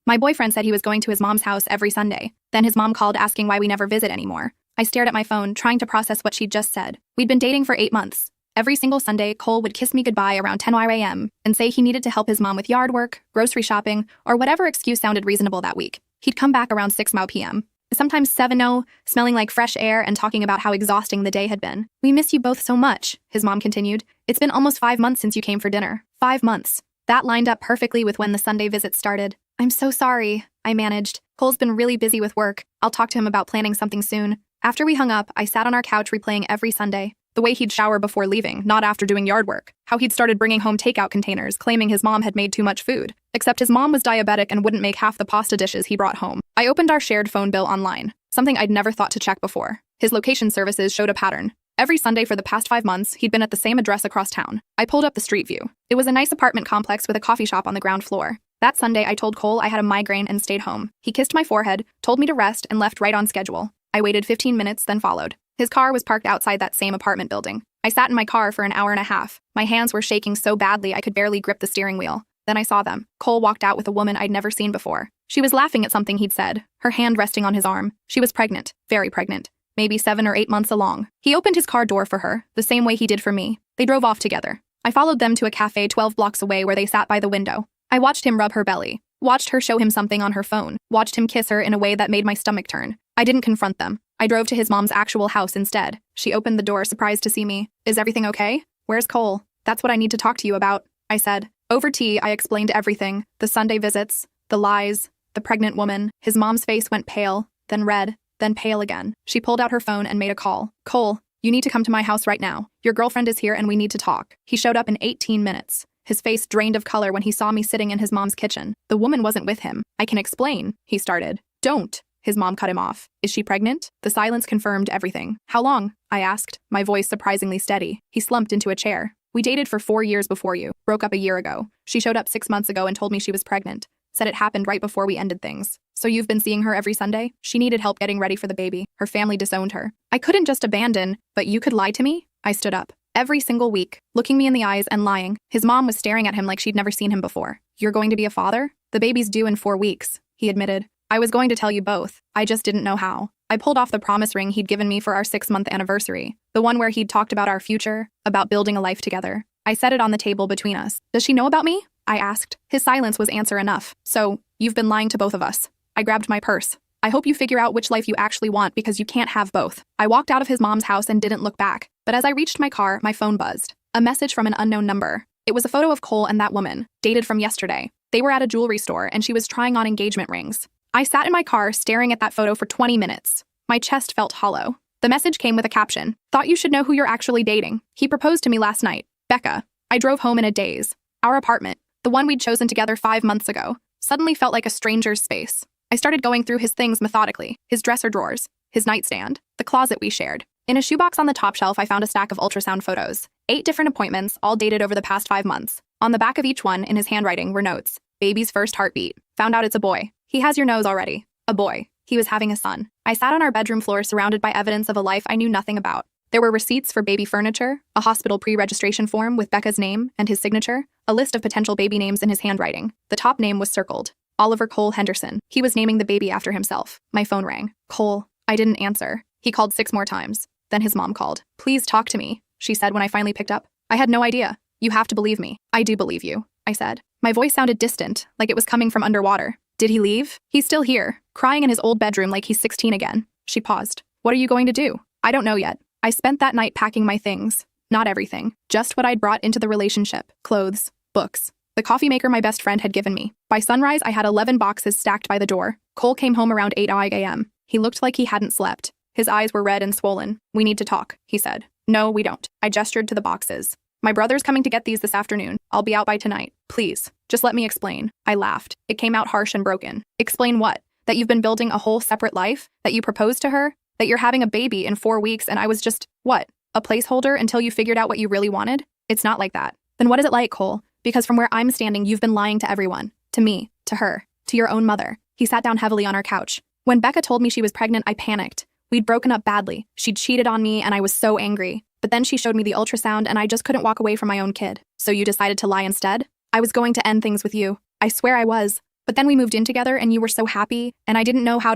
My boyfriend said he was going to his mom's house every Sunday. Then his mom called asking why we never visit anymore. I stared at my phone, trying to process what she'd just said. We'd been dating for 8 months. Every single Sunday, Cole would kiss me goodbye around 10 a.m. and say he needed to help his mom with yard work, grocery shopping, or whatever excuse sounded reasonable that week. He'd come back around 6 p.m., sometimes 7 smelling like fresh air and talking about how exhausting the day had been. "We miss you both so much," his mom continued. "It's been almost 5 months since you came for dinner." 5 months. That lined up perfectly with when the Sunday visit started. "I'm so sorry," I managed. "Cole's been really busy with work. I'll talk to him about planning something soon." After we hung up, I sat on our couch replaying every Sunday. The way he'd shower before leaving, not after doing yard work. How he'd started bringing home takeout containers, claiming his mom had made too much food. Except his mom was diabetic and wouldn't make half the pasta dishes he brought home. I opened our shared phone bill online, something I'd never thought to check before. His location services showed a pattern. Every Sunday for the past 5 months, he'd been at the same address across town. I pulled up the street view. It was a nice apartment complex with a coffee shop on the ground floor. That Sunday, I told Cole I had a migraine and stayed home. He kissed my forehead, told me to rest, and left right on schedule. I waited 15 minutes, then followed. His car was parked outside that same apartment building. I sat in my car for an hour and a half. My hands were shaking so badly I could barely grip the steering wheel. Then I saw them. Cole walked out with a woman I'd never seen before. She was laughing at something he'd said, her hand resting on his arm. She was pregnant, very pregnant, maybe 7 or 8 months along. He opened his car door for her, the same way he did for me. They drove off together. I followed them to a cafe 12 blocks away where they sat by the window. I watched him rub her belly, watched her show him something on her phone, watched him kiss her in a way that made my stomach turn. I didn't confront them. I drove to his mom's actual house instead. She opened the door, surprised to see me. "Is everything okay? Where's Cole?" "That's what I need to talk to you about," I said. Over tea, I explained everything. The Sunday visits, the lies, the pregnant woman. His mom's face went pale, then red, then pale again. She pulled out her phone and made a call. "Cole, you need to come to my house right now. Your girlfriend is here and we need to talk." He showed up in 18 minutes. His face drained of color when he saw me sitting in his mom's kitchen. The woman wasn't with him. "I can explain," he started. "Don't." His mom cut him off. "Is she pregnant?" The silence confirmed everything. "How long?" I asked, my voice surprisingly steady. He slumped into a chair. "We dated for 4 years before you. Broke up a year ago. She showed up 6 months ago and told me she was pregnant. Said it happened right before we ended things. So you've been seeing her every Sunday?" She needed help getting ready for the baby. Her family disowned her. I couldn't just abandon, but you could lie to me? I stood up. Every single week, looking me in the eyes and lying. His mom was staring at him like she'd never seen him before. "You're going to be a father?" "The baby's due in 4 weeks, he admitted. "I was going to tell you both. I just didn't know how." I pulled off the promise ring he'd given me for our 6-month anniversary, the one where he'd talked about our future, about building a life together. I set it on the table between us. "Does she know about me?" I asked. His silence was answer enough. "So, you've been lying to both of us." I grabbed my purse. "I hope you figure out which life you actually want because you can't have both." I walked out of his mom's house and didn't look back. But as I reached my car, my phone buzzed. A message from an unknown number. It was a photo of Cole and that woman, dated from yesterday. They were at a jewelry store and she was trying on engagement rings. I sat in my car staring at that photo for 20 minutes. My chest felt hollow. The message came with a caption. "Thought you should know who you're actually dating. He proposed to me last night. Becca." I drove home in a daze. Our apartment, the one we'd chosen together 5 months ago, suddenly felt like a stranger's space. I started going through his things methodically, his dresser drawers, his nightstand, the closet we shared. In a shoebox on the top shelf, I found a stack of ultrasound photos. 8 different appointments, all dated over the past 5 months. On the back of each one, in his handwriting, were notes. "Baby's first heartbeat. Found out it's a boy. He has your nose already. A boy. He was having a son." I sat on our bedroom floor surrounded by evidence of a life I knew nothing about. There were receipts for baby furniture, a hospital pre-registration form with Becca's name and his signature, a list of potential baby names in his handwriting. The top name was circled. Oliver Cole Henderson. He was naming the baby after himself. My phone rang. "Cole." I didn't answer. He called 6 more times. Then his mom called. "Please talk to me," she said when I finally picked up. "I had no idea. You have to believe me." "I do believe you," I said. My voice sounded distant, like it was coming from underwater. "Did he leave?" "He's still here, crying in his old bedroom like he's 16 again." She paused. "What are you going to do?" "I don't know yet." I spent that night packing my things. Not everything, just what I'd brought into the relationship. Clothes, books, the coffee maker my best friend had given me. By sunrise, I had 11 boxes stacked by the door. Cole came home around 8 a.m. He looked like he hadn't slept. His eyes were red and swollen. "We need to talk," he said. "No, we don't." I gestured to the boxes. "My brother's coming to get these this afternoon. I'll be out by tonight. Please, just let me explain." I laughed. It came out harsh and broken. "Explain what? That you've been building a whole separate life? That you proposed to her? That you're having a baby in 4 weeks and I was just, what, a placeholder until you figured out what you really wanted?" "It's not like that." "Then what is it like, Cole? Because from where I'm standing, you've been lying to everyone. To me, to her, to your own mother." He sat down heavily on our couch. "When Becca told me she was pregnant, I panicked. We'd broken up badly. She'd cheated on me and I was so angry. But then she showed me the ultrasound and I just couldn't walk away from my own kid. So you decided to lie instead?" "I was going to end things with you. I swear I was." But then we moved in together and you were so happy, and you didn't know how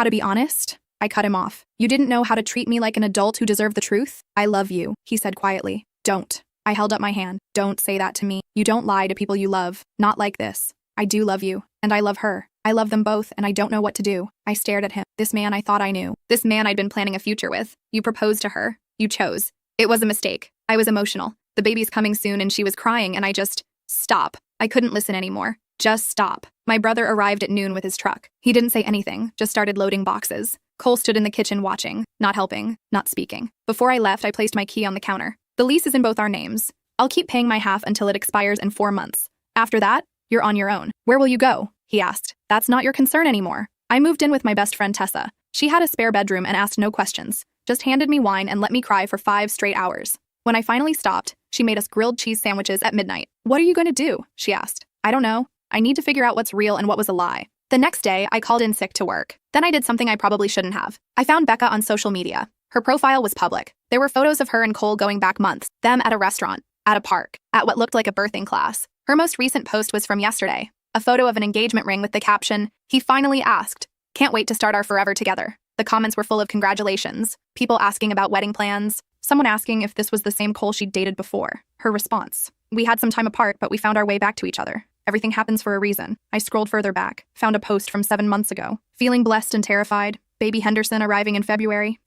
to be honest? I cut him off. You didn't know how to treat me like an adult who deserved the truth? I love you, he said quietly. Don't. I held up my hand. Don't say that to me. You don't lie to people you love. Not like this. I do love you, and I love her. I love them both, and I don't know what to do. I stared at him. This man I thought I knew. This man I'd been planning a future with. You proposed to her. You chose. It was a mistake. I was emotional. The baby's coming soon, and she was crying, and I just... Stop. I couldn't listen anymore. Just stop. My brother arrived at noon with his truck. He didn't say anything, just started loading boxes. Cole stood in the kitchen watching, not helping, not speaking. Before I left, I placed my key on the counter. The lease is in both our names. I'll keep paying my half until it expires in 4 months. After that, you're on your own. Where will you go? He asked. That's not your concern anymore. I moved in with my best friend Tessa. She had a spare bedroom and asked no questions, just handed me wine and let me cry for 5 straight hours. When I finally stopped, she made us grilled cheese sandwiches at midnight. What are you going to do? She asked. I don't know. I need to figure out what's real and what was a lie. The next day, I called in sick to work. Then I did something I probably shouldn't have. I found Becca on social media. Her profile was public. There were photos of her and Cole going back months, them at a restaurant, at a park, at what looked like a birthing class. Her most recent post was from yesterday, a photo of an engagement ring with the caption, "He finally asked. Can't wait to start our forever together." The comments were full of congratulations, people asking about wedding plans, someone asking if this was the same Cole she'd dated before. Her response, "We had some time apart, but we found our way back to each other. Everything happens for a reason." I scrolled further back, found a post from 7 months ago. Feeling blessed and terrified. Baby Henderson arriving in February.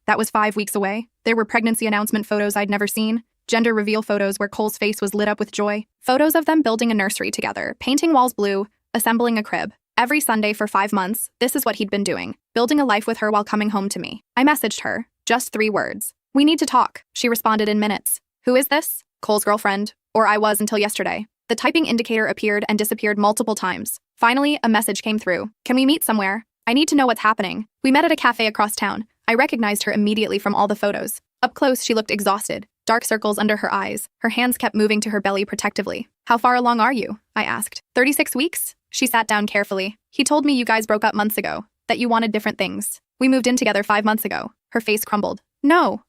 That was 5 weeks away. There were pregnancy announcement photos I'd never seen. Gender reveal photos where Cole's face was lit up with joy. Photos of them building a nursery together, painting walls blue, assembling a crib. Every Sunday for 5 months, this is what he'd been doing, building a life with her while coming home to me. I messaged her, just 3 words. "We need to talk." She responded in minutes. "Who is this?" "Cole's girlfriend." Or I was until yesterday. The typing indicator appeared and disappeared multiple times. Finally, a message came through. "Can we meet somewhere? I need to know what's happening." We met at a cafe across town. I recognized her immediately from all the photos. Up close, she looked exhausted, dark circles under her eyes. Her hands kept moving to her belly protectively. "How far along are you?" I asked. 36 weeks? She sat down carefully. "He told me you guys broke up months ago, that you wanted different things. We moved in together 5 months ago." Her face crumbled. No,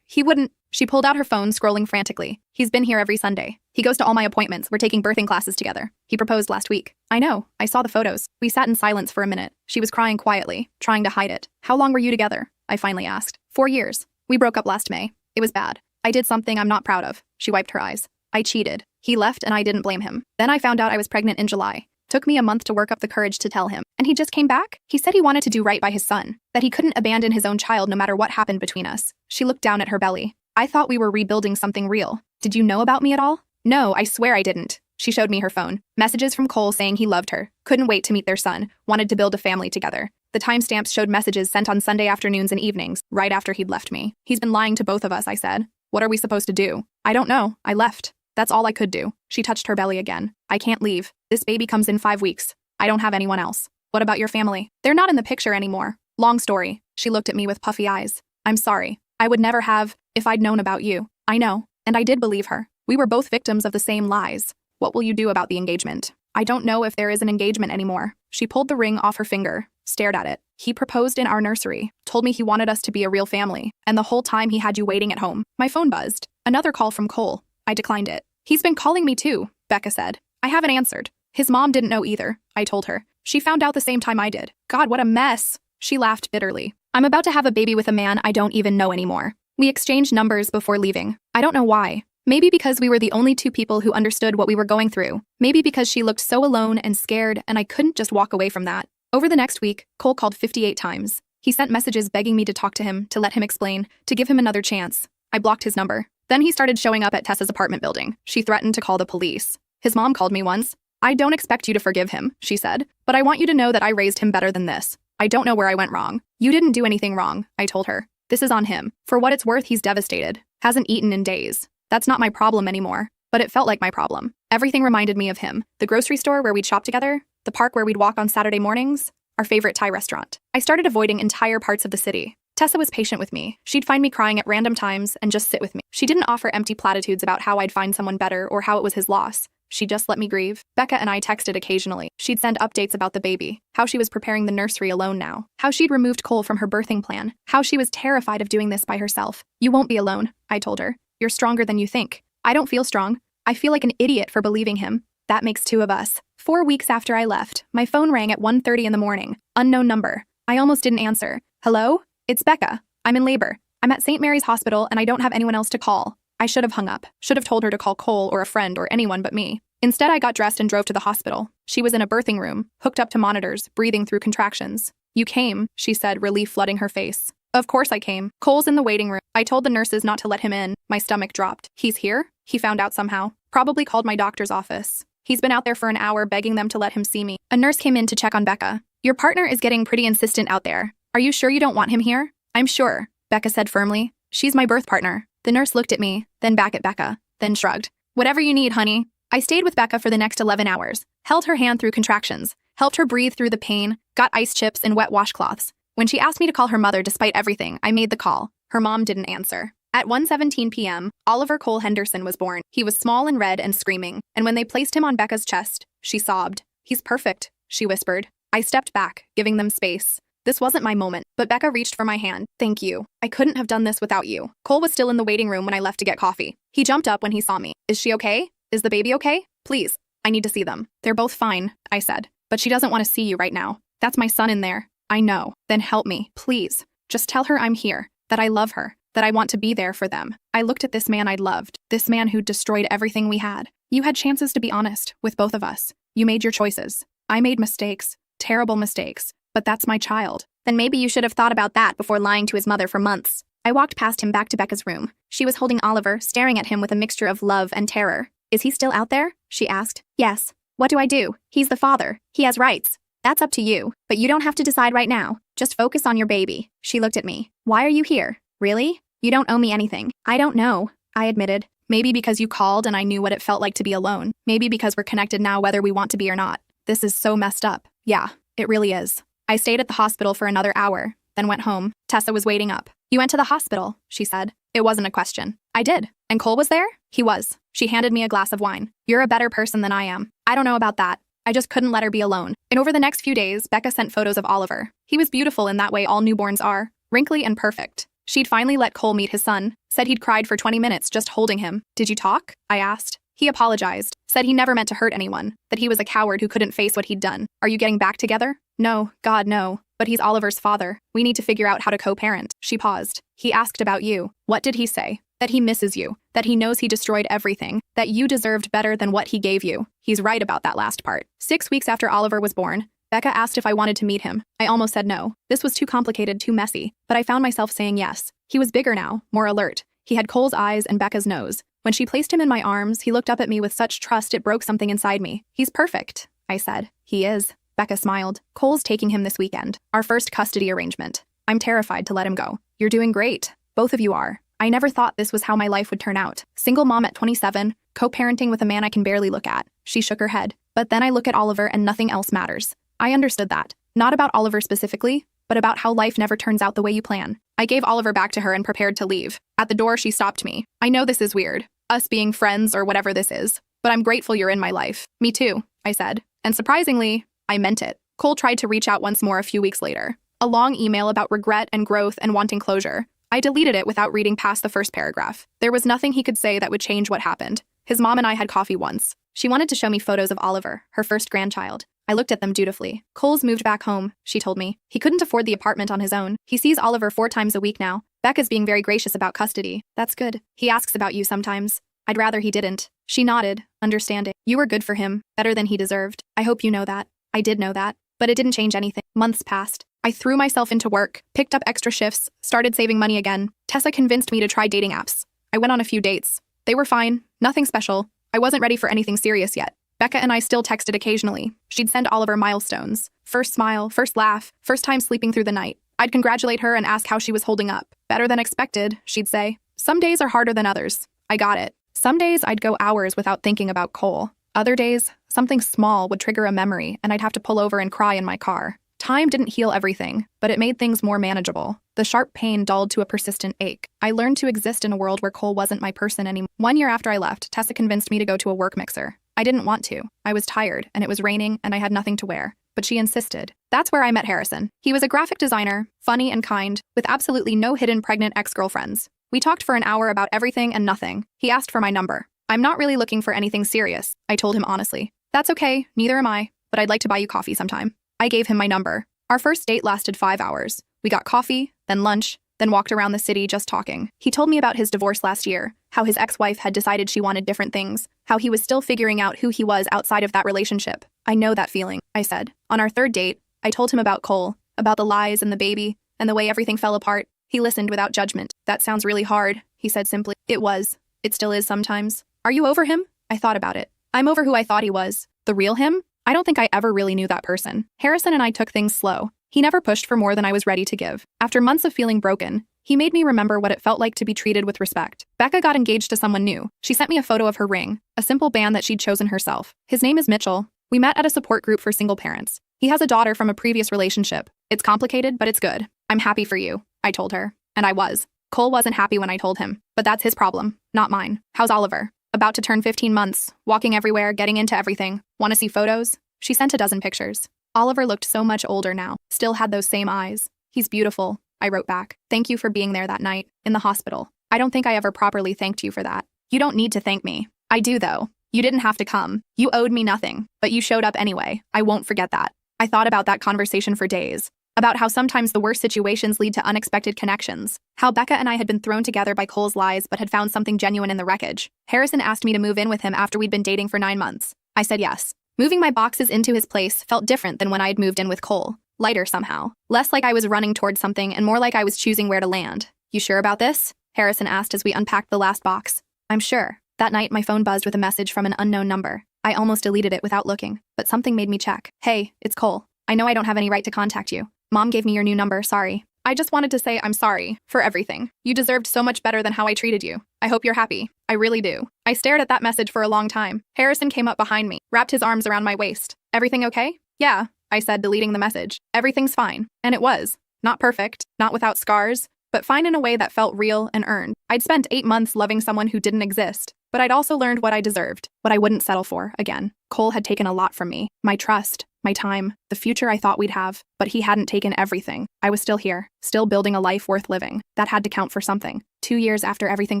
he wouldn't." She pulled out her phone, scrolling frantically. "He's been here every Sunday. He goes to all my appointments. We're taking birthing classes together. He proposed last week." "I know. I saw the photos." We sat in silence for a minute. She was crying quietly, trying to hide it. "How long were you together?" I finally asked. 4 years. We broke up last May. It was bad. I did something I'm not proud of." She wiped her eyes. "I cheated. He left and I didn't blame him. Then I found out I was pregnant in July. Took me a month to work up the courage to tell him. And he just came back? He said he wanted to do right by his son, that he couldn't abandon his own child no matter what happened between us." She looked down at her belly. "I thought we were rebuilding something real. Did you know about me at all?" "No, I swear I didn't." She showed me her phone. Messages from Cole saying he loved her, couldn't wait to meet their son, wanted to build a family together. The timestamps showed messages sent on Sunday afternoons and evenings, right after he'd left me. "He's been lying to both of us," I said. "What are we supposed to do?" "I don't know. I left. That's all I could do." She touched her belly again. "I can't leave. This baby comes in 5 weeks. I don't have anyone else." "What about your family?" "They're not in the picture anymore." "Long story." She looked at me with puffy eyes. "I'm sorry. I would never have, if I'd known about you." "I know." And I did believe her. We were both victims of the same lies. "What will you do about the engagement?" "I don't know if there is an engagement anymore." She pulled the ring off her finger, stared at it. "He proposed in our nursery, told me he wanted us to be a real family, and the whole time he had you waiting at home." My phone buzzed. Another call from Cole. I declined it. "He's been calling me too," Becca said. "I haven't answered." "His mom didn't know either," I told her. "She found out the same time I did." "God, what a mess." She laughed bitterly. "I'm about to have a baby with a man I don't even know anymore." We exchanged numbers before leaving. I don't know why. Maybe because we were the only 2 people who understood what we were going through. Maybe because she looked so alone and scared and I couldn't just walk away from that. Over the next week, Cole called 58 times. He sent messages begging me to talk to him, to let him explain, to give him another chance. I blocked his number. Then he started showing up at Tessa's apartment building. She threatened to call the police. His mom called me once. "I don't expect you to forgive him," she said, "but I want you to know that I raised him better than this. I don't know where I went wrong." "You didn't do anything wrong," I told her. "This is on him. For what it's worth, he's devastated. Hasn't eaten in days. That's not my problem anymore." But it felt like my problem. Everything reminded me of him. The grocery store where we'd shop together, the park where we'd walk on Saturday mornings, our favorite Thai restaurant. I started avoiding entire parts of the city. Tessa was patient with me. She'd find me crying at random times and just sit with me. She didn't offer empty platitudes about how I'd find someone better or how it was his loss. She just let me grieve. Becca and I texted occasionally. She'd send updates about the baby, how she was preparing the nursery alone now, how she'd removed Cole from her birthing plan, how she was terrified of doing this by herself. "You won't be alone," I told her. "You're stronger than you think." "I don't feel strong. I feel like an idiot for believing him." "That makes 2 of us." 4 weeks after I left, my phone rang at 1:30 in the morning. Unknown number. I almost didn't answer. Hello? It's Becca. I'm in labor. I'm at St. Mary's Hospital and I don't have anyone else to call. I should have hung up. Should have told her to call Cole or a friend or anyone but me. Instead, I got dressed and drove to the hospital. She was in a birthing room, hooked up to monitors, breathing through contractions. You came, she said, relief flooding her face. Of course I came. Cole's in the waiting room. I told the nurses not to let him in. My stomach dropped. He's here? He found out somehow. Probably called my doctor's office. He's been out there for an hour begging them to let him see me. A nurse came in to check on Becca. Your partner is getting pretty insistent out there. Are you sure you don't want him here? I'm sure, Becca said firmly. She's my birth partner. The nurse looked at me, then back at Becca, then shrugged. Whatever you need, honey. I stayed with Becca for the next 11 hours, held her hand through contractions, helped her breathe through the pain, got ice chips and wet washcloths. When she asked me to call her mother despite everything, I made the call. Her mom didn't answer. At 1:17 p.m., Oliver Cole Henderson was born. He was small and red and screaming, and when they placed him on Becca's chest, she sobbed. He's perfect, she whispered. I stepped back, giving them space. This wasn't my moment, but Becca reached for my hand. Thank you. I couldn't have done this without you. Cole was still in the waiting room when I left to get coffee. He jumped up when he saw me. Is she okay? Is the baby okay? Please, I need to see them. They're both fine, I said. But she doesn't want to see you right now. That's my son in there. I know. Then help me, please. Just tell her I'm here, that I love her, that I want to be there for them. I looked at this man I'd loved, this man who'd destroyed everything we had. You had chances to be honest with both of us. You made your choices. I made mistakes, terrible mistakes, but that's my child. Then maybe you should have thought about that before lying to his mother for months. I walked past him back to Becca's room. She was holding Oliver, staring at him with a mixture of love and terror. Is he still out there? She asked. Yes. What do I do? He's the father. He has rights. That's up to you, but you don't have to decide right now. Just focus on your baby. She looked at me. Why are you here? Really? You don't owe me anything. I don't know, I admitted. Maybe because you called and I knew what it felt like to be alone. Maybe because we're connected now whether we want to be or not. This is so messed up. Yeah, it really is. I stayed at the hospital for another hour, then went home. Tessa was waiting up. You went to the hospital, she said. It wasn't a question. I did. And Cole was there? He was. She handed me a glass of wine. You're a better person than I am. I don't know about that. I just couldn't let her be alone. And over the next few days, Becca sent photos of Oliver. He was beautiful in that way all newborns are, wrinkly and perfect. She'd finally let Cole meet his son, said he'd cried for 20 minutes just holding him. Did you talk? I asked. He apologized, said he never meant to hurt anyone, that he was a coward who couldn't face what he'd done. Are you getting back together? No, God, no. But he's Oliver's father. We need to figure out how to co-parent. She paused. He asked about you. What did he say? That he misses you, that he knows he destroyed everything, that you deserved better than what he gave you. He's right about that last part. 6 weeks after Oliver was born, Becca asked if I wanted to meet him. I almost said no. This was too complicated, too messy, but I found myself saying yes. He was bigger now, more alert. He had Cole's eyes and Becca's nose. When she placed him in my arms, he looked up at me with such trust it broke something inside me. He's perfect, I said. He is. Becca smiled. Cole's taking him this weekend. Our first custody arrangement. I'm terrified to let him go. You're doing great. Both of you are. I never thought this was how my life would turn out. Single mom at 27, co-parenting with a man I can barely look at. She shook her head. But then I look at Oliver and nothing else matters. I understood that. Not about Oliver specifically, but about how life never turns out the way you plan. I gave Oliver back to her and prepared to leave. At the door, she stopped me. I know this is weird, us being friends or whatever this is, but I'm grateful you're in my life. Me too, I said. And surprisingly, I meant it. Cole tried to reach out once more a few weeks later. A long email about regret and growth and wanting closure. I deleted it without reading past the first paragraph. There was nothing he could say that would change what happened. His mom and I had coffee once. She wanted to show me photos of Oliver, her first grandchild. I looked at them dutifully. Cole's moved back home, she told me. He couldn't afford the apartment on his own. He sees Oliver 4 times a week now. Becca's being very gracious about custody. That's good. He asks about you sometimes. I'd rather he didn't. She nodded, understanding. You were good for him, better than he deserved. I hope you know that. I did know that. But it didn't change anything. Months passed. I threw myself into work, picked up extra shifts, started saving money again. Tessa convinced me to try dating apps. I went on a few dates. They were fine, nothing special. I wasn't ready for anything serious yet. Becca and I still texted occasionally. She'd send Oliver milestones. First smile, first laugh, first time sleeping through the night. I'd congratulate her and ask how she was holding up. Better than expected, she'd say. Some days are harder than others. I got it. Some days I'd go hours without thinking about Cole. Other days, something small would trigger a memory and I'd have to pull over and cry in my car. Time didn't heal everything, but it made things more manageable. The sharp pain dulled to a persistent ache. I learned to exist in a world where Cole wasn't my person anymore. 1 year after I left, Tessa convinced me to go to a work mixer. I didn't want to. I was tired, and it was raining, and I had nothing to wear. But she insisted. That's where I met Harrison. He was a graphic designer, funny and kind, with absolutely no hidden pregnant ex-girlfriends. We talked for an hour about everything and nothing. He asked for my number. I'm not really looking for anything serious, I told him honestly. That's okay, neither am I, but I'd like to buy you coffee sometime. I gave him my number. Our first date lasted 5 hours. We got coffee, then lunch, then walked around the city just talking. He told me about his divorce last year, how his ex-wife had decided she wanted different things, how he was still figuring out who he was outside of that relationship. I know that feeling, I said. On our third date, I told him about Cole, about the lies and the baby, and the way everything fell apart. He listened without judgment. That sounds really hard, he said simply. It was. It still is sometimes. Are you over him? I thought about it. I'm over who I thought he was. The real him? I don't think I ever really knew that person. Harrison and I took things slow. He never pushed for more than I was ready to give. After months of feeling broken, he made me remember what it felt like to be treated with respect. Becca got engaged to someone new. She sent me a photo of her ring, a simple band that she'd chosen herself. His name is Mitchell. We met at a support group for single parents. He has a daughter from a previous relationship. It's complicated, but it's good. I'm happy for you, I told her. And I was. Cole wasn't happy when I told him, but that's his problem, not mine. How's Oliver? About to turn 15 months, walking everywhere, getting into everything. Want to see photos? She sent a dozen pictures. Oliver looked so much older now, still had those same eyes. He's beautiful, I wrote back. Thank you for being there that night, in the hospital. I don't think I ever properly thanked you for that. You don't need to thank me. I do, though. You didn't have to come. You owed me nothing, but you showed up anyway. I won't forget that. I thought about that conversation for days. About how sometimes the worst situations lead to unexpected connections. How Becca and I had been thrown together by Cole's lies but had found something genuine in the wreckage. Harrison asked me to move in with him after we'd been dating for 9 months. I said yes. Moving my boxes into his place felt different than when I had moved in with Cole. Lighter somehow. Less like I was running towards something and more like I was choosing where to land. You sure about this? Harrison asked as we unpacked the last box. I'm sure. That night, my phone buzzed with a message from an unknown number. I almost deleted it without looking, but something made me check. Hey, it's Cole. I know I don't have any right to contact you. Mom gave me your new number, sorry. I just wanted to say I'm sorry for everything. You deserved so much better than how I treated you. I hope you're happy. I really do. I stared at that message for a long time. Harrison came up behind me, wrapped his arms around my waist. Everything okay? Yeah, I said, deleting the message. Everything's fine. And it was. Not perfect, not without scars, but fine in a way that felt real and earned. I'd spent 8 months loving someone who didn't exist, but I'd also learned what I deserved, what I wouldn't settle for again. Cole had taken a lot from me. My trust, my time, the future I thought we'd have, but he hadn't taken everything. I was still here, still building a life worth living. That had to count for something. 2 years after everything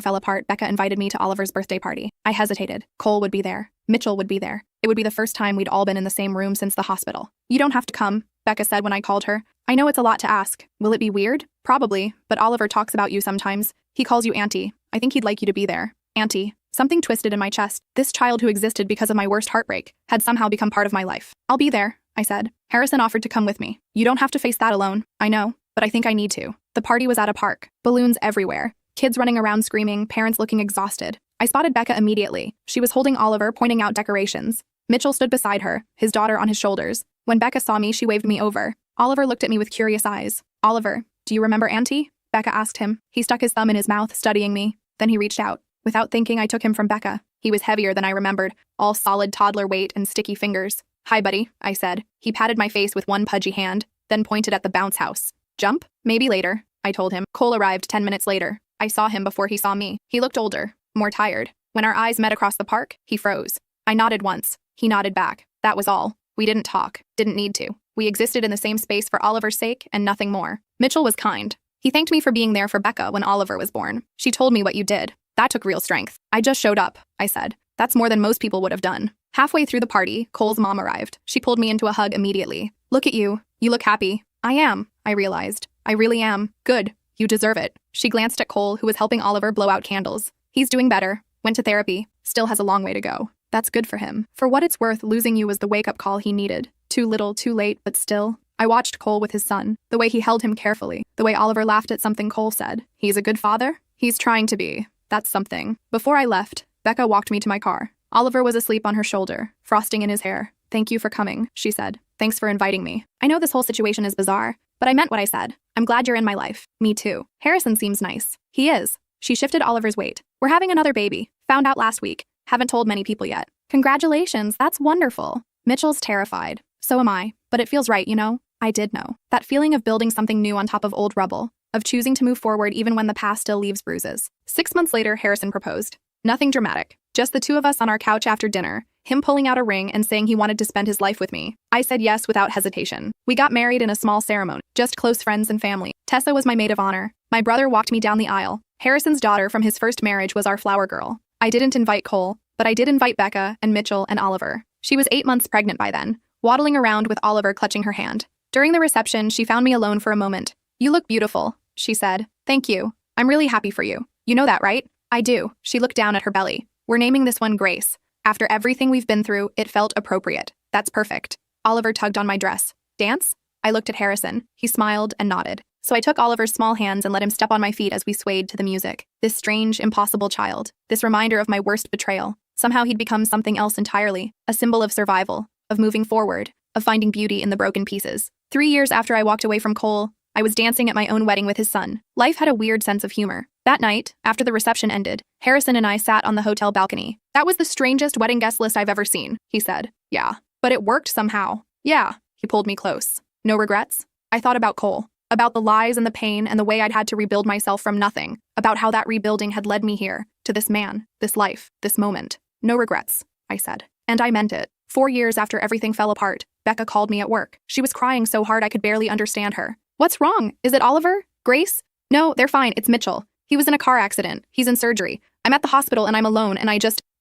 fell apart, Becca invited me to Oliver's birthday party. I hesitated. Cole would be there. Mitchell would be there. It would be the first time we'd all been in the same room since the hospital. You don't have to come, Becca said when I called her. I know it's a lot to ask. Will it be weird? Probably, but Oliver talks about you sometimes. He calls you Auntie. I think he'd like you to be there. Auntie. Something twisted in my chest. This child who existed because of my worst heartbreak had somehow become part of my life. I'll be there, I said. Harrison offered to come with me. You don't have to face that alone. I know, but I think I need to. The party was at a park. Balloons everywhere. Kids running around screaming, parents looking exhausted. I spotted Becca immediately. She was holding Oliver, pointing out decorations. Mitchell stood beside her, his daughter on his shoulders. When Becca saw me, she waved me over. Oliver looked at me with curious eyes. Oliver, do you remember Auntie? Becca asked him. He stuck his thumb in his mouth, studying me. Then he reached out. Without thinking, I took him from Becca. He was heavier than I remembered, all solid toddler weight and sticky fingers. Hi, buddy, I said. He patted my face with one pudgy hand, then pointed at the bounce house. Jump? Maybe later, I told him. Cole arrived 10 minutes later. I saw him before he saw me. He looked older, more tired. When our eyes met across the park, he froze. I nodded once. He nodded back. That was all. We didn't talk. Didn't need to. We existed in the same space for Oliver's sake and nothing more. Mitchell was kind. He thanked me for being there for Becca when Oliver was born. She told me what you did. That took real strength. I just showed up, I said. That's more than most people would have done. Halfway through the party, Cole's mom arrived. She pulled me into a hug immediately. Look at you. You look happy. I am, I realized. I really am. Good. You deserve it. She glanced at Cole, who was helping Oliver blow out candles. He's doing better. Went to therapy. Still has a long way to go. That's good for him. For what it's worth, losing you was the wake-up call he needed. Too little, too late, but still. I watched Cole with his son, the way he held him carefully, the way Oliver laughed at something Cole said. He's a good father? He's trying to be. That's something. Before I left, Becca walked me to my car. Oliver was asleep on her shoulder, frosting in his hair. Thank you for coming, she said. Thanks for inviting me. I know this whole situation is bizarre, but I meant what I said. I'm glad you're in my life. Me too. Harrison seems nice. He is. She shifted Oliver's weight. We're having another baby. Found out last week. Haven't told many people yet. Congratulations, that's wonderful. Mitchell's terrified. So am I. But it feels right, you know? I did know. That feeling of building something new on top of old rubble. Of choosing to move forward even when the past still leaves bruises. 6 months later, Harrison proposed. Nothing dramatic. Just the two of us on our couch after dinner, him pulling out a ring and saying he wanted to spend his life with me. I said yes without hesitation. We got married in a small ceremony, just close friends and family. Tessa was my maid of honor. My brother walked me down the aisle. Harrison's daughter from his first marriage was our flower girl. I didn't invite Cole, but I did invite Becca and Mitchell and Oliver. She was 8 months pregnant by then, waddling around with Oliver clutching her hand. During the reception, she found me alone for a moment. "You look beautiful," she said. "Thank you. I'm really happy for you. You know that, right?" "I do." She looked down at her belly. "We're naming this one Grace. After everything we've been through, it felt appropriate. That's perfect." Oliver tugged on my dress. "Dance?" I looked at Harrison. He smiled and nodded. So I took Oliver's small hands and let him step on my feet as we swayed to the music. This strange, impossible child. This reminder of my worst betrayal. Somehow he'd become something else entirely. A symbol of survival, of moving forward, of finding beauty in the broken pieces. 3 years after I walked away from Cole, I was dancing at my own wedding with his son. Life had a weird sense of humor. That night, after the reception ended, Harrison and I sat on the hotel balcony. "That was the strangest wedding guest list I've ever seen," he said. "Yeah, but it worked somehow." "Yeah." He pulled me close. "No regrets?" I thought about Cole. About the lies and the pain and the way I'd had to rebuild myself from nothing. About how that rebuilding had led me here, to this man, this life, this moment. "No regrets," I said. And I meant it. 4 years after everything fell apart, Becca called me at work. She was crying so hard I could barely understand her. "What's wrong? Is it Oliver? Grace?" "No, they're fine. It's Mitchell. He was in a car accident. He's in surgery. I'm at the hospital and I'm alone and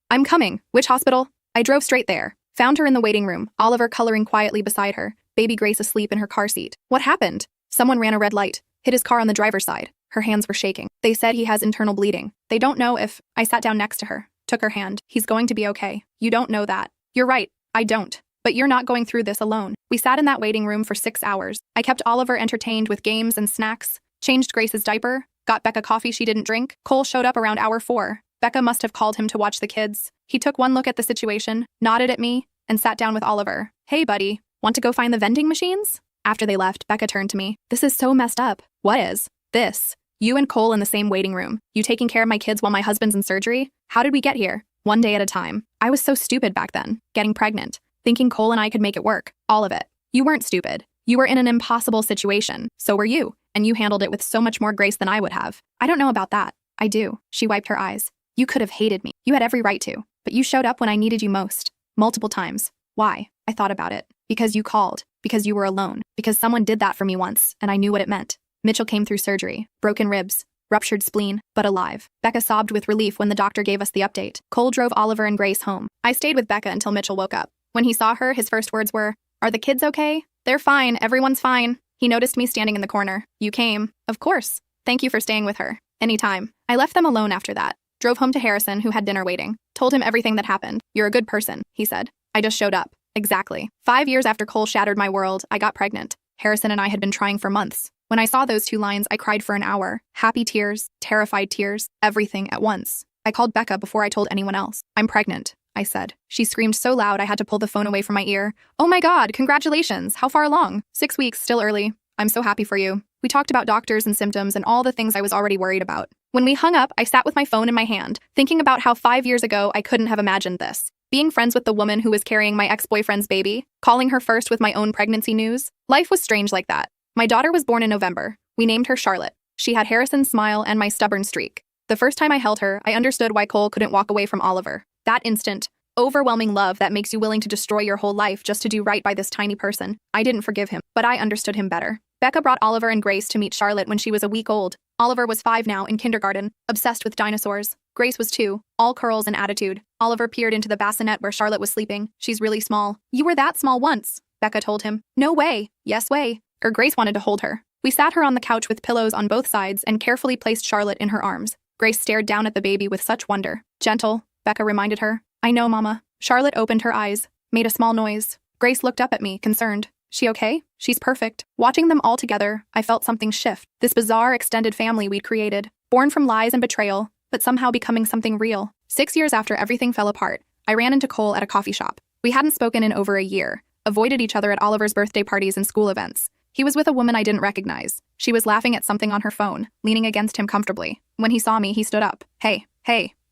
I'm coming." "Which hospital?" I drove straight there. Found her in the waiting room, Oliver coloring quietly beside her, baby Grace asleep in her car seat. "What happened?" "Someone ran a red light, hit his car on the driver's side." Her hands were shaking. "They said he has internal bleeding. They don't know if—" I sat down next to her, took her hand. "He's going to be okay. You don't know that." "You're right. I don't. But you're not going through this alone." We sat in that waiting room for 6 hours. I kept Oliver entertained with games and snacks, changed Grace's diaper, got Becca coffee she didn't drink. Cole showed up around hour 4. Becca must have called him to watch the kids. He took one look at the situation, nodded at me, and sat down with Oliver. "Hey, buddy, want to go find the vending machines?" After they left, Becca turned to me. "This is so messed up." "What is?" "This. You and Cole in the same waiting room. You taking care of my kids while my husband's in surgery? How did we get here?" "One day at a time." I was so stupid back then, getting pregnant, thinking Cole and I could make it work. All of it. You weren't stupid. You were in an impossible situation. So were you. And you handled it with so much more grace than I would have. "I don't know about that." "I do." She wiped her eyes. "You could have hated me. You had every right to. But you showed up when I needed you most. Multiple times. Why?" I thought about it. "Because you called. Because you were alone. Because someone did that for me once, and I knew what it meant." Mitchell came through surgery. Broken ribs. Ruptured spleen, but alive. Becca sobbed with relief when the doctor gave us the update. Cole drove Oliver and Grace home. I stayed with Becca until Mitchell woke up. When he saw her, his first words were, "Are the kids okay?" "They're fine. Everyone's fine." He noticed me standing in the corner. "You came." "Of course. Thank you for staying with her." "Anytime." I left them alone after that. Drove home to Harrison, who had dinner waiting. Told him everything that happened. "You're a good person," he said. "I just showed up." Exactly. 5 years after Cole shattered my world, I got pregnant. Harrison and I had been trying for months. When I saw those 2 lines, I cried for an hour. Happy tears, terrified tears, everything at once. I called Becca before I told anyone else. "I'm pregnant," I said. She screamed so loud I had to pull the phone away from my ear. "Oh my God, congratulations. How far along?" 6 weeks, still early. "I'm so happy for you." We talked about doctors and symptoms and all the things I was already worried about. When we hung up, I sat with my phone in my hand, thinking about how 5 years ago I couldn't have imagined this. Being friends with the woman who was carrying my ex-boyfriend's baby, calling her first with my own pregnancy news. Life was strange like that. My daughter was born in November. We named her Charlotte. She had Harrison's smile and my stubborn streak. The first time I held her, I understood why Cole couldn't walk away from Oliver. That instant, overwhelming love that makes you willing to destroy your whole life just to do right by this tiny person. I didn't forgive him, but I understood him better. Becca brought Oliver and Grace to meet Charlotte when she was a week old. Oliver was 5 now, in kindergarten, obsessed with dinosaurs. Grace was 2, all curls and attitude. Oliver peered into the bassinet where Charlotte was sleeping. "She's really small." "You were that small once," Becca told him. "No way." "Yes way." Grace wanted to hold her. We sat her on the couch with pillows on both sides and carefully placed Charlotte in her arms. Grace stared down at the baby with such wonder. "Gentle," Becca reminded her. "I know, Mama." Charlotte opened her eyes, made a small noise. Grace looked up at me, concerned. "She okay?" "She's perfect." Watching them all together, I felt something shift. This bizarre extended family we'd created, born from lies and betrayal, but somehow becoming something real. 6 years after everything fell apart, I ran into Cole at a coffee shop. We hadn't spoken in over a year, avoided each other at Oliver's birthday parties and school events. He was with a woman I didn't recognize. She was laughing at something on her phone, leaning against him comfortably. When he saw me, he stood up. Hey,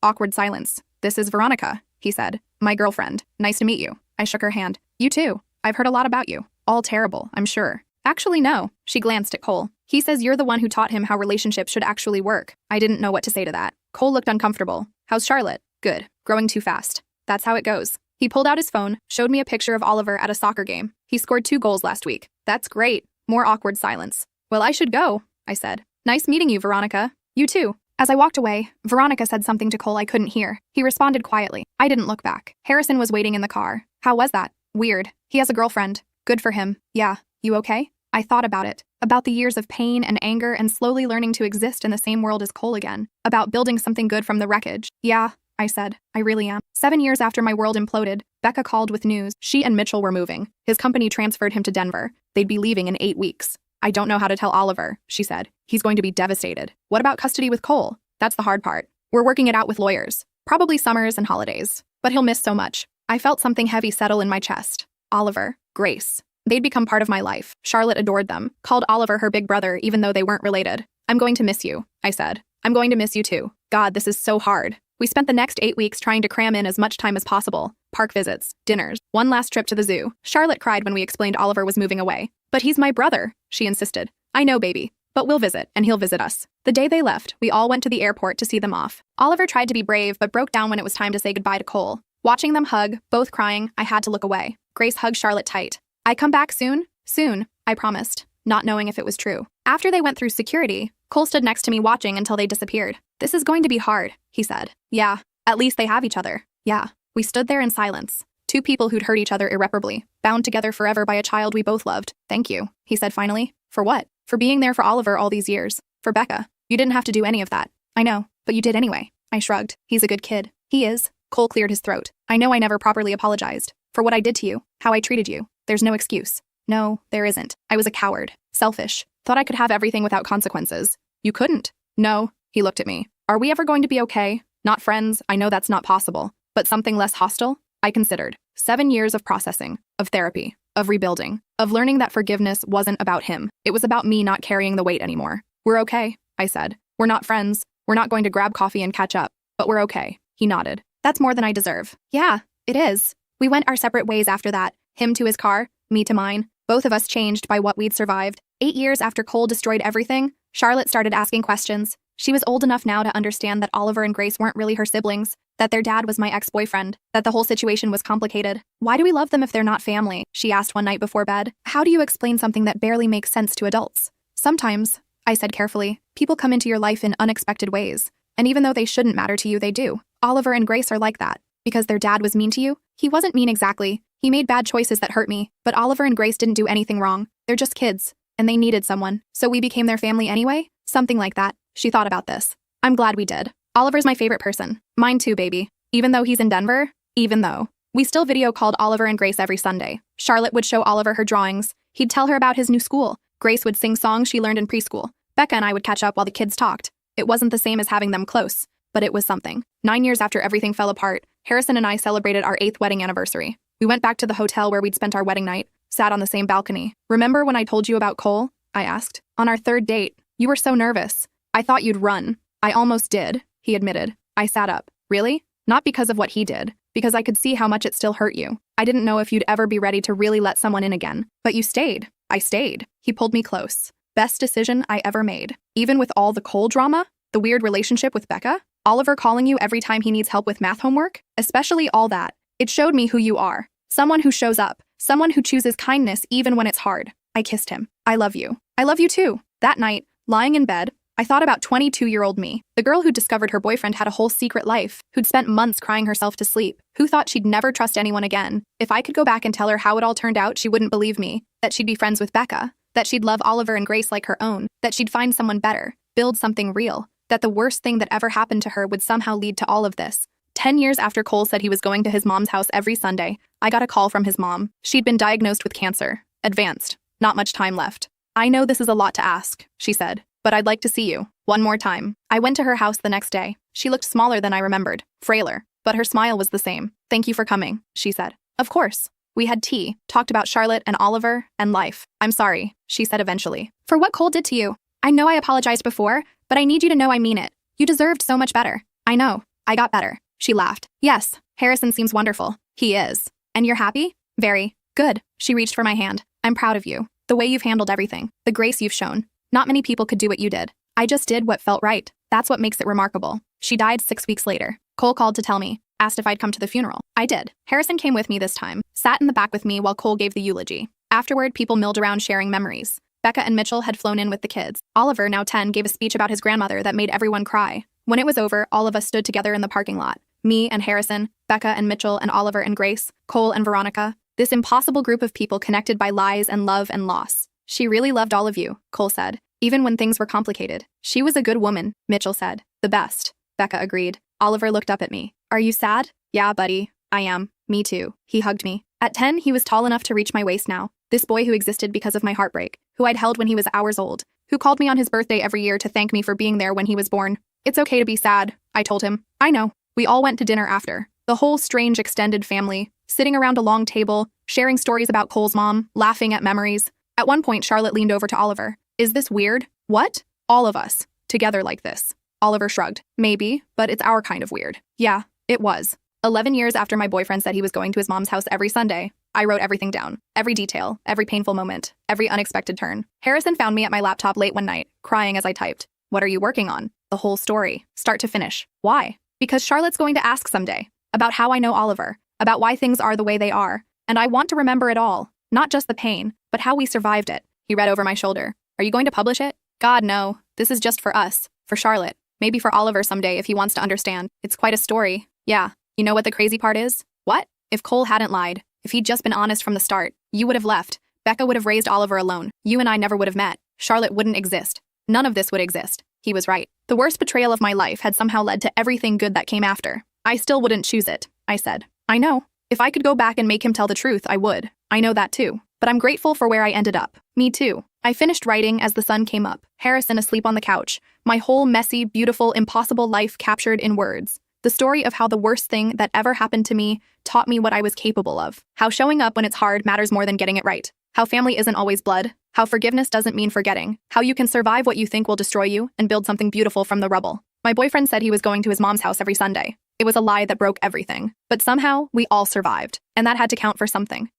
awkward silence. "This is Veronica," he said. "My girlfriend. Nice to meet you." I shook her hand. "You too. I've heard a lot about you. All terrible, I'm sure." "Actually, no." She glanced at Cole. "He says you're the one who taught him how relationships should actually work." I didn't know what to say to that. Cole looked uncomfortable. "How's Charlotte?" "Good. Growing too fast." "That's how it goes." He pulled out his phone, showed me a picture of Oliver at a soccer game. "He scored 2 goals last week." "That's great." More awkward silence. "Well, I should go," I said. "Nice meeting you, Veronica." "You too." As I walked away, Veronica said something to Cole I couldn't hear. He responded quietly. I didn't look back. Harrison was waiting in the car. How was that? Weird. He has a girlfriend. Good for him. Yeah. You okay? I thought about it. About the years of pain and anger and slowly learning to exist in the same world as Cole again. About building something good from the wreckage. Yeah, I said. I really am. 7 years after my world imploded, Becca called with news. She and Mitchell were moving. His company transferred him to Denver. They'd be leaving in 8 weeks. I don't know how to tell Oliver, she said. He's going to be devastated. What about custody with Cole? That's the hard part. We're working it out with lawyers. Probably summers and holidays. But he'll miss so much. I felt something heavy settle in my chest. Oliver, Grace. They'd become part of my life. Charlotte adored them, called Oliver her big brother even though they weren't related. I'm going to miss you, I said. I'm going to miss you too. God, this is so hard. We spent the next 8 weeks trying to cram in as much time as possible. Park visits, dinners, one last trip to the zoo. Charlotte cried when we explained Oliver was moving away. But he's my brother, she insisted. I know, baby. But we'll visit, and he'll visit us. The day they left, we all went to the airport to see them off. Oliver tried to be brave, but broke down when it was time to say goodbye to Cole. Watching them hug, both crying, I had to look away. Grace hugged Charlotte tight. I come back soon? Soon, I promised, not knowing if it was true. After they went through security, Cole stood next to me watching until they disappeared. This is going to be hard, he said. Yeah, at least they have each other. Yeah. We stood there in silence. Two people who'd hurt each other irreparably, bound together forever by a child we both loved. Thank you, he said finally. For what? For being there for Oliver all these years. For Becca. You didn't have to do any of that. I know, but you did anyway. I shrugged. He's a good kid. He is. Cole cleared his throat. I know I never properly apologized. For what I did to you. How I treated you. There's no excuse. No, there isn't. I was a coward. Selfish. Thought I could have everything without consequences. You couldn't. No. He looked at me. Are we ever going to be okay? Not friends. I know that's not possible. But something less hostile? I considered. 7 years of processing. Of therapy. Of rebuilding. Of learning that forgiveness wasn't about him. It was about me not carrying the weight anymore. We're okay, I said. We're not friends. We're not going to grab coffee and catch up. But we're okay. He nodded. That's more than I deserve. Yeah, it is. We went our separate ways after that. Him to his car, me to mine. Both of us changed by what we'd survived. 8 years after Cole destroyed everything, Charlotte started asking questions. She was old enough now to understand that Oliver and Grace weren't really her siblings, that their dad was my ex-boyfriend, that the whole situation was complicated. Why do we love them if they're not family? She asked one night before bed. How do you explain something that barely makes sense to adults? Sometimes, I said carefully, people come into your life in unexpected ways. And even though they shouldn't matter to you, they do. Oliver and Grace are like that. Because their dad was mean to you? He wasn't mean exactly. He made bad choices that hurt me. But Oliver and Grace didn't do anything wrong. They're just kids. And they needed someone. So we became their family anyway? Something like that. She thought about this. I'm glad we did. Oliver's my favorite person. Mine too, baby. Even though he's in Denver, even though. We still video called Oliver and Grace every Sunday. Charlotte would show Oliver her drawings. He'd tell her about his new school. Grace would sing songs she learned in preschool. Becca and I would catch up while the kids talked. It wasn't the same as having them close, but it was something. 9 years after everything fell apart, Harrison and I celebrated our 8th wedding anniversary. We went back to the hotel where we'd spent our wedding night, sat on the same balcony. Remember when I told you about Cole? I asked. On our 3rd date. You were so nervous. I thought you'd run. I almost did, he admitted. I sat up. Really? Not because of what he did, because I could see how much it still hurt you. I didn't know if you'd ever be ready to really let someone in again. But you stayed. I stayed. He pulled me close. Best decision I ever made. Even with all the Cole drama, the weird relationship with Becca, Oliver calling you every time he needs help with math homework, especially all that. It showed me who you are. Someone who shows up. Someone who chooses kindness even when it's hard. I kissed him. I love you. I love you too. That night, lying in bed, I thought about 22-year-old me, the girl who discovered her boyfriend had a whole secret life, who'd spent months crying herself to sleep, who thought she'd never trust anyone again. If I could go back and tell her how it all turned out, she wouldn't believe me, that she'd be friends with Becca, that she'd love Oliver and Grace like her own, that she'd find someone better, build something real, that the worst thing that ever happened to her would somehow lead to all of this. 10 years after Cole said he was going to his mom's house every Sunday, I got a call from his mom. She'd been diagnosed with cancer. Advanced. Not much time left. I know this is a lot to ask, she said, but I'd like to see you. One more time. I went to her house the next day. She looked smaller than I remembered, frailer, but her smile was the same. Thank you for coming, she said. Of course. We had tea, talked about Charlotte and Oliver and life. I'm sorry, she said eventually. For what Cole did to you. I know I apologized before, but I need you to know I mean it. You deserved so much better. I know. I got better. She laughed. Yes, Harrison seems wonderful. He is. And you're happy? Very. Good. She reached for my hand. I'm proud of you. The way you've handled everything. The grace you've shown. Not many people could do what you did. I just did what felt right. That's what makes it remarkable. She died 6 weeks later. Cole called to tell me. Asked if I'd come to the funeral. I did. Harrison came with me this time. Sat in the back with me while Cole gave the eulogy. Afterward, people milled around sharing memories. Becca and Mitchell had flown in with the kids. Oliver, now 10, gave a speech about his grandmother that made everyone cry. When it was over, all of us stood together in the parking lot. Me and Harrison, Becca and Mitchell and Oliver and Grace, Cole and Veronica. This impossible group of people connected by lies and love and loss. She really loved all of you, Cole said, even when things were complicated. She was a good woman, Mitchell said. The best, Becca agreed. Oliver looked up at me. Are you sad? Yeah, buddy, I am. Me too. He hugged me. At 10, he was tall enough to reach my waist now. This boy who existed because of my heartbreak, who I'd held when he was hours old, who called me on his birthday every year to thank me for being there when he was born. It's okay to be sad, I told him. I know. We all went to dinner after. The whole strange extended family, sitting around a long table, sharing stories about Cole's mom, laughing at memories. At one point, Charlotte leaned over to Oliver. Is this weird? What? All of us. Together like this. Oliver shrugged. Maybe, but it's our kind of weird. Yeah, it was. 11 years after my boyfriend said he was going to his mom's house every Sunday, I wrote everything down. Every detail, every painful moment, every unexpected turn. Harrison found me at my laptop late one night, crying as I typed. What are you working on? The whole story, start to finish. Why? Because Charlotte's going to ask someday about how I know Oliver, about why things are the way they are, and I want to remember it all, not just the pain, but how we survived it. He read over my shoulder. Are you going to publish it? God, no. This is just for us, for Charlotte, maybe for Oliver someday if he wants to understand. It's quite a story. Yeah. You know what the crazy part is? What? If Cole hadn't lied, if he'd just been honest from the start, you would have left. Becca would have raised Oliver alone. You and I never would have met. Charlotte wouldn't exist. None of this would exist. He was right. The worst betrayal of my life had somehow led to everything good that came after. I still wouldn't choose it, I said. I know. If I could go back and make him tell the truth, I would. I know that too. But I'm grateful for where I ended up. Me too. I finished writing as the sun came up, Harrison asleep on the couch, my whole messy, beautiful, impossible life captured in words. The story of how the worst thing that ever happened to me taught me what I was capable of. How showing up when it's hard matters more than getting it right. How family isn't always blood. How forgiveness doesn't mean forgetting. How you can survive what you think will destroy you and build something beautiful from the rubble. My boyfriend said he was going to his mom's house every Sunday. It was a lie that broke everything. But somehow, we all survived. And that had to count for something.